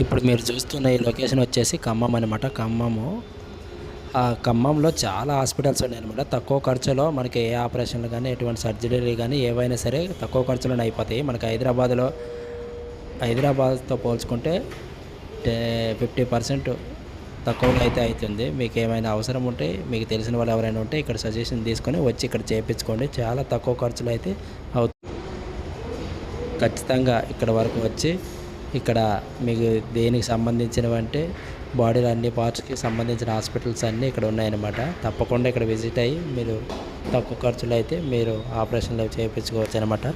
ఇప్పుడు మీరు చూస్తున్న ఈ లొకేషన్ వచ్చేసి ఖమ్మం అనమాట. ఖమ్మము. ఆ ఖమ్మంలో చాలా హాస్పిటల్స్ ఉన్నాయన్నమాట. తక్కువ ఖర్చులో మనకి ఏ ఆపరేషన్లు గానీ, ఎటువంటి సర్జరీలు గానీ ఏవైనా సరే తక్కువ ఖర్చులోనే అయిపోతాయి. మనకి హైదరాబాద్‌తో పోల్చుకుంటే 50% తక్కువలో అయితే అయితుంది. మీకేమైనా అవసరం ఉంటే, మీకు తెలిసిన వాళ్ళు ఎవరైనా ఉంటే ఇక్కడ సజెషన్ తీసుకొని వచ్చి ఇక్కడ చేపించుకోండి. చాలా తక్కువ ఖర్చులో అయితే ఖచ్చితంగా ఇక్కడ వరకు వచ్చి ఇక్కడ మీకు దేనికి సంబంధించినవంటే బాడీలో అన్ని పార్ట్స్కి సంబంధించిన హాస్పిటల్స్ అన్నీ ఇక్కడ ఉన్నాయన్నమాట. తప్పకుండా ఇక్కడ విజిట్ అయ్యి మీరు తక్కువ ఖర్చులో అయితే మీరు ఆపరేషన్లు చేయించుకోవచ్చు అనమాట.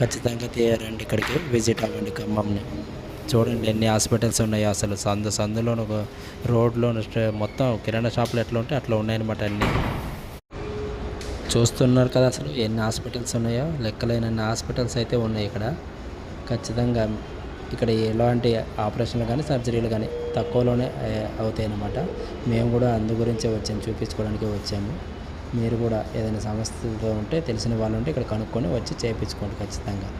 ఖచ్చితంగా రండి, ఇక్కడికి విజిట్ అవ్వండి ఖమ్మంని. చూడండి ఎన్ని హాస్పిటల్స్ ఉన్నాయో, అసలు సందులోను రోడ్లోను మొత్తం కిరాణా షాపులు ఎట్లా ఉంటే అట్లా ఉన్నాయన్నమాట అన్నీ. చూస్తున్నారు కదా అసలు ఎన్ని హాస్పిటల్స్ ఉన్నాయో, లెక్కలేనన్ని హాస్పిటల్స్ అయితే ఉన్నాయి ఇక్కడ. ఖచ్చితంగా ఇక్కడ ఎలాంటి ఆపరేషన్లు కానీ సర్జరీలు కానీ తక్కువలోనే అవుతాయి అన్నమాట. మేము కూడా అందు గురించే వచ్చాము, చూపించుకోవడానికి వచ్చాము. మీరు కూడా ఏదైనా సమస్యతో ఉంటే తెలిసిన వాళ్ళు ఉంటే ఇక్కడ కనుక్కొని వచ్చి చేయించుకోండి ఖచ్చితంగా.